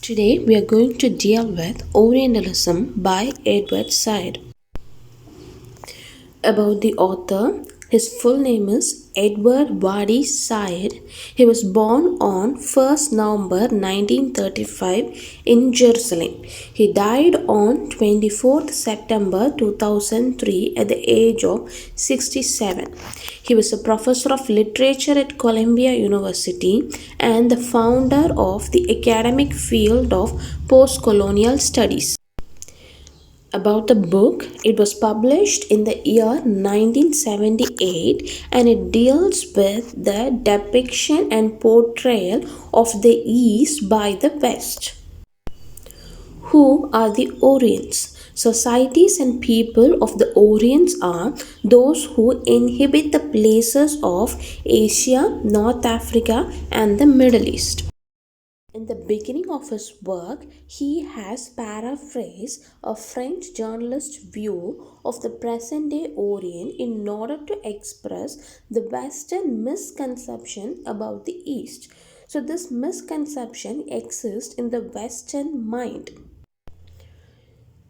Today we are going to deal with Orientalism by Edward Said. About the author, his full name is Edward Wadi Said. He was born on 1st November 1935 in Jerusalem. He died on 24th September 2003 at the age of 67. He was a professor of literature at Columbia University and the founder of the academic field of post-colonial studies. About the book, it was published in the year 1978 and it deals with the depiction and portrayal of the East by the West. Who are the Orients? Societies and people of the Orients are those who inhabit the places of Asia, North Africa, and the Middle East. In the beginning of his work, he has paraphrased a French journalist's view of the present day Orient in order to express the Western misconception about the East. So, this misconception exists in the Western mind.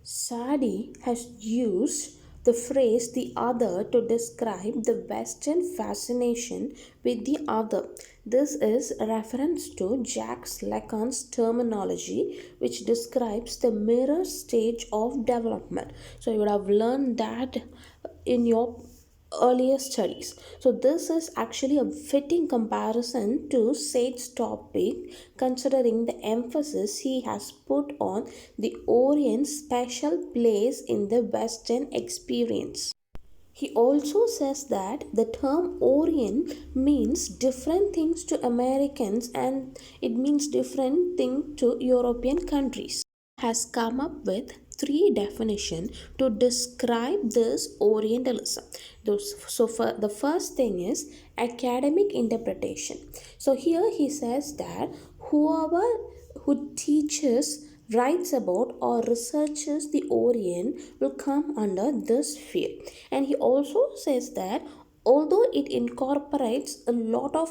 Sadi has used the phrase the other to describe the Western fascination with the other. This is a reference to Jacques Lacan's terminology, which describes the mirror stage of development. So, you would have learned that in your earlier studies. So, this is actually a fitting comparison to Said's topic, considering the emphasis he has put on the Orient's special place in the Western experience. He also says that the term Orient means different things to Americans and it means different thing to European countries. Has come up with three definitions to describe this Orientalism. So, for the first thing is academic interpretation. So, here he says that whoever who teaches, writes about, or researches the Orient will come under this field. And he also says that although it incorporates a lot of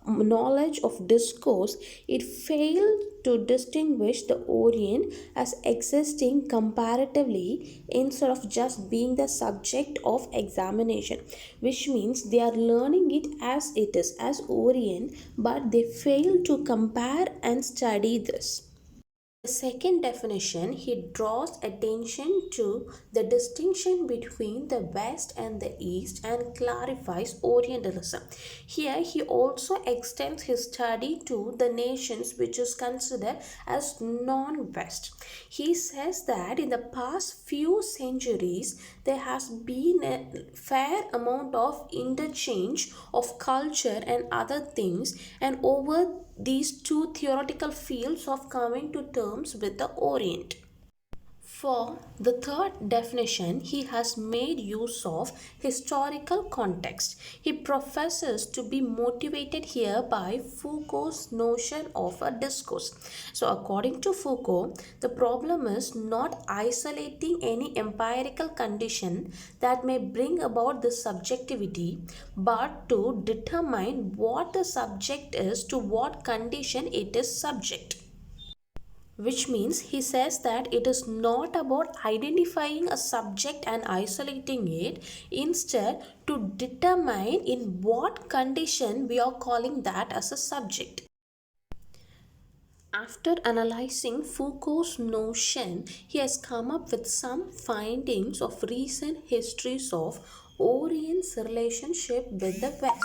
knowledge of discourse, it failed to distinguish the Orient as existing comparatively instead of just being the subject of examination, which means they are learning it as it is, as Orient, but they fail to compare and study this. The second definition, he draws attention to the distinction between the West and the East and clarifies Orientalism. Here, he also extends his study to the nations which is considered as non-West. He says that in the past few centuries, there has been a fair amount of interchange of culture and other things, and over these two theoretical fields of coming to terms with the Orient. For the third definition, he has made use of historical context. He professes to be motivated here by Foucault's notion of a discourse. So, according to Foucault, the problem is not isolating any empirical condition that may bring about this subjectivity, but to determine what the subject is to what condition it is subject, which means he says that it is not about identifying a subject and isolating it, instead to determine in what condition we are calling that as a subject. After analyzing Foucault's notion, he has come up with some findings of recent histories of Orient's relationship with the West.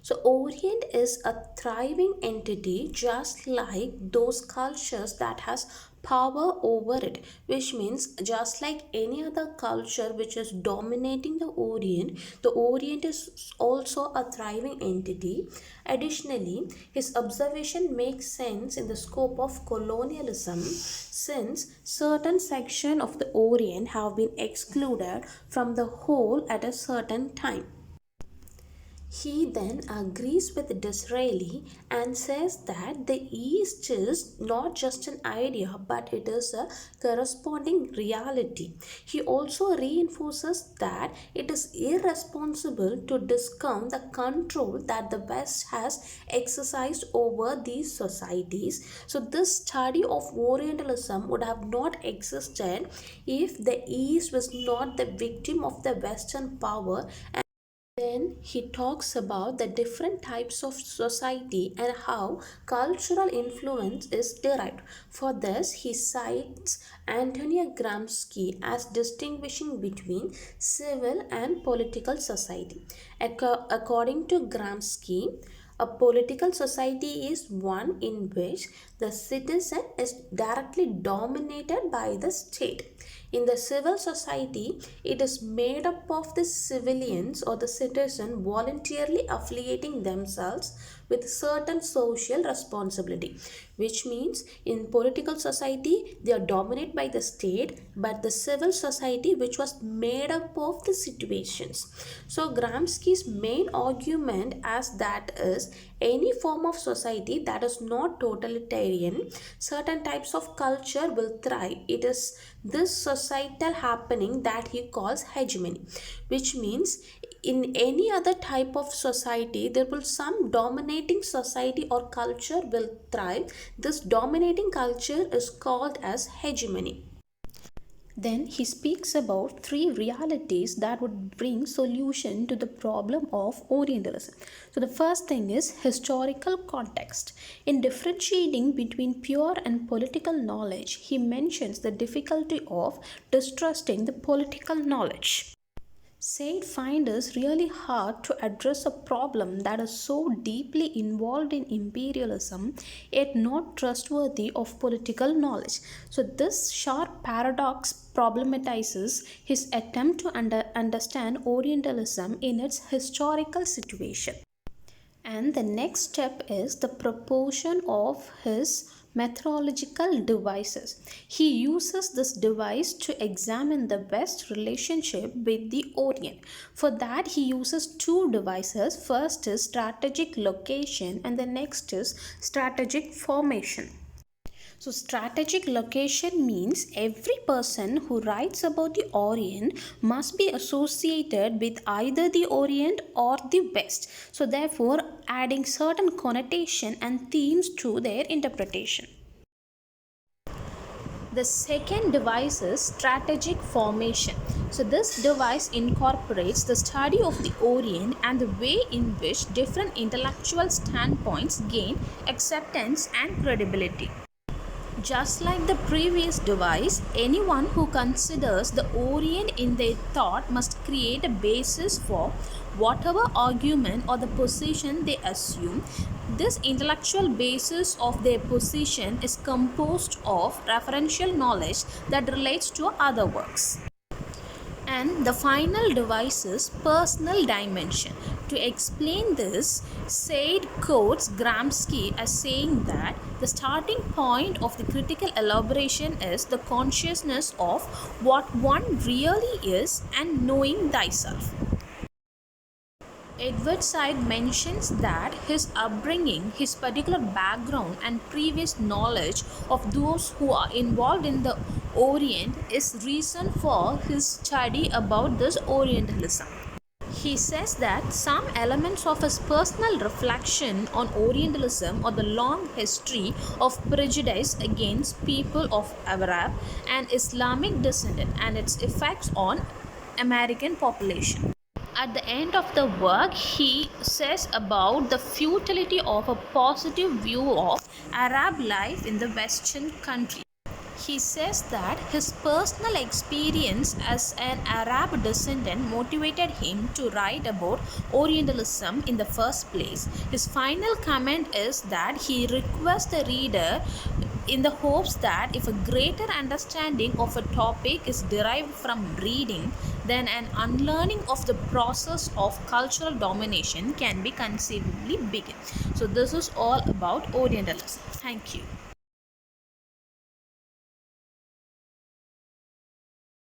So, Orient is a thriving entity just like those cultures that has power over it, which means just like any other culture which is dominating the Orient is also a thriving entity. Additionally, his observation makes sense in the scope of colonialism since certain sections of the Orient have been excluded from the whole at a certain time. He then agrees with Disraeli and says that the East is not just an idea but it is a corresponding reality. He also reinforces that it is irresponsible to discount the control that the West has exercised over these societies. So, this study of Orientalism would have not existed if the East was not the victim of the Western power. Then he talks about the different types of society and how cultural influence is derived. For this, he cites Antonio Gramsci as distinguishing between civil and political society. According to Gramsci, a political society is one in which the citizen is directly dominated by the state. In the civil society, it is made up of the civilians or the citizen voluntarily affiliating themselves with certain social responsibility, which means in political society they are dominated by the state, but the civil society which was made up of the situations. So Gramsci's main argument as that is any form of society that is not totalitarian, certain types of culture will thrive. It is this societal happening that he calls hegemony, which means in any other type of society there will some dominating society or culture will thrive. This dominating culture is called as hegemony. Then he speaks about three realities that would bring solution to the problem of Orientalism. So the first thing is historical context. In differentiating between pure and political knowledge, he mentions the difficulty of distrusting the political knowledge. Said find it really hard to address a problem that is so deeply involved in imperialism yet not trustworthy of political knowledge. So, this sharp paradox problematizes his attempt to understand Orientalism in its historical situation. And the next step is the proportion of his methodological devices. He uses this device to examine the West relationship with the Orient. For that, he uses two devices. First is strategic location, and the next is strategic formation. So, strategic location means every person who writes about the Orient must be associated with either the Orient or the West. So, therefore, adding certain connotation and themes to their interpretation. The second device is strategic formation. So, this device incorporates the study of the Orient and the way in which different intellectual standpoints gain acceptance and credibility. Just like the previous device, anyone who considers the Orient in their thought must create a basis for whatever argument or the position they assume. This intellectual basis of their position is composed of referential knowledge that relates to other works. And the final device is personal dimension. To explain this, Said quotes Gramsci as saying that the starting point of the critical elaboration is the consciousness of what one really is and knowing thyself. Edward Said mentions that his upbringing, his particular background, and previous knowledge of those who are involved in the Orient is reason for his study about this Orientalism. He says that some elements of his personal reflection on Orientalism or the long history of prejudice against people of Arab and Islamic descent and its effects on American population. At the end of the work, he says about the futility of a positive view of Arab life in the Western country. He says that his personal experience as an Arab descendant motivated him to write about Orientalism in the first place. His final comment is that he requests the reader in the hopes that if a greater understanding of a topic is derived from reading, then an unlearning of the process of cultural domination can be conceivably begin. So this is all about Orientalism. Thank you.